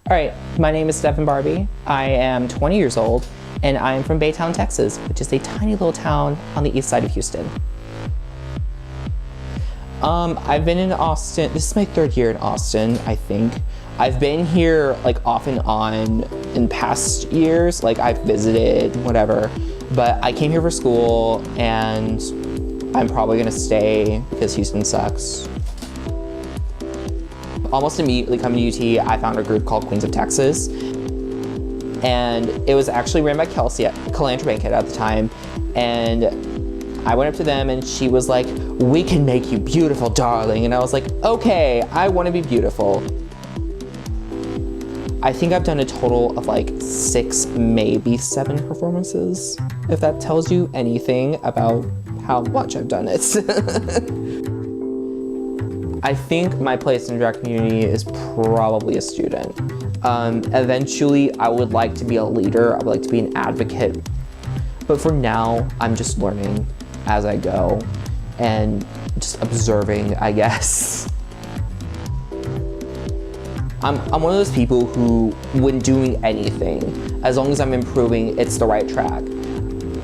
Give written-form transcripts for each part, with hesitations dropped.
All right, my name is Stephen Barbie. I am 20 years old, and I am from Baytown, Texas, which is a tiny little town on the east side of Houston. I've been in Austin. This is my third year in Austin, I think. I've been here like off and on in past years, like I've visited, whatever, but I came here for school and I'm probably gonna stay because Houston sucks. Almost immediately coming to UT, I found a group called Queens of Texas, and it was actually ran by Calandra Bankhead at the time, and I went up to them and she was like, "We can make you beautiful, darling." And I was like, okay, I want to be beautiful. I think I've done a total of like 6, maybe 7 performances, if that tells you anything about how much I've done it. I think my place in the drag community is probably a student. Eventually, I would like to be a leader. I would like to be an advocate. But for now, I'm just learning as I go and just observing, I guess. I'm one of those people who, when doing anything, as long as I'm improving, it's the right track.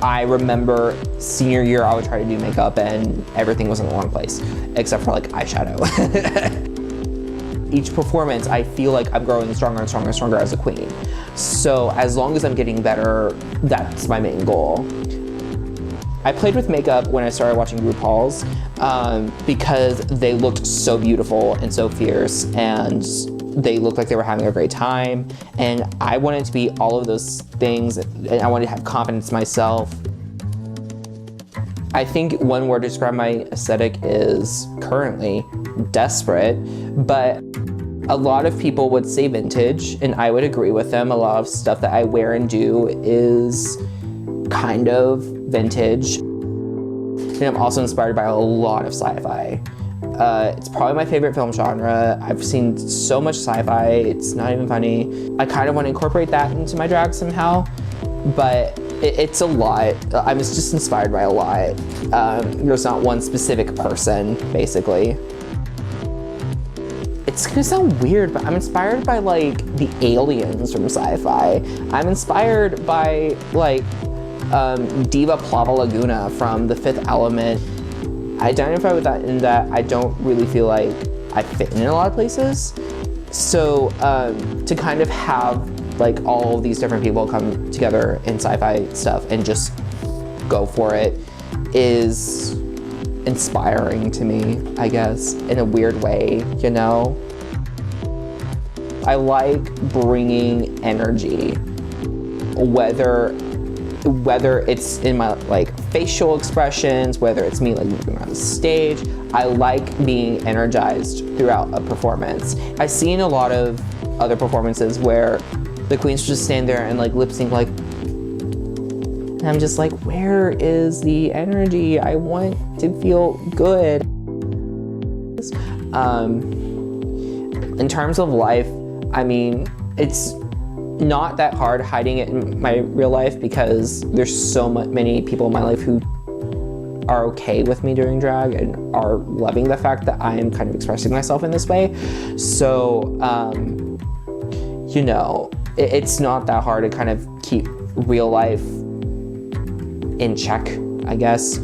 I remember senior year, I would try to do makeup and everything was in the wrong place, except for like eyeshadow. Each performance, I feel like I'm growing stronger and stronger and stronger as a queen. So as long as I'm getting better, that's my main goal. I played with makeup when I started watching RuPaul's because they looked so beautiful and so fierce, and they looked like they were having a great time. And I wanted to be all of those things, and I wanted to have confidence in myself. I think one word to describe my aesthetic is currently desperate, but a lot of people would say vintage, and I would agree with them. A lot of stuff that I wear and do is kind of vintage. And I'm also inspired by a lot of sci-fi. It's probably my favorite film genre. I've seen so much sci-fi, it's not even funny. I kind of want to incorporate that into my drag somehow, but it's a lot. I'm just inspired by a lot. There's not one specific person, basically. It's gonna sound weird, but I'm inspired by like the aliens from sci-fi. I'm inspired by like Diva Plava Laguna from The Fifth Element. I identify with that in that I don't really feel like I fit in a lot of places. So to kind of have like all of these different people come together in sci-fi stuff and just go for it is inspiring to me, I guess, in a weird way, you know? I like bringing energy, whether it's in my like facial expressions, whether it's me like moving around the stage. I like being energized throughout a performance. I've seen a lot of other performances where the queens just stand there and like lip sync, like, and I'm just like, where is the energy? I want to feel good. In terms of life, I mean, it's not that hard hiding it in my real life because there's so many people in my life who are okay with me doing drag and are loving the fact that I am kind of expressing myself in this way. So, you know, it's not that hard to kind of keep real life in check, I guess.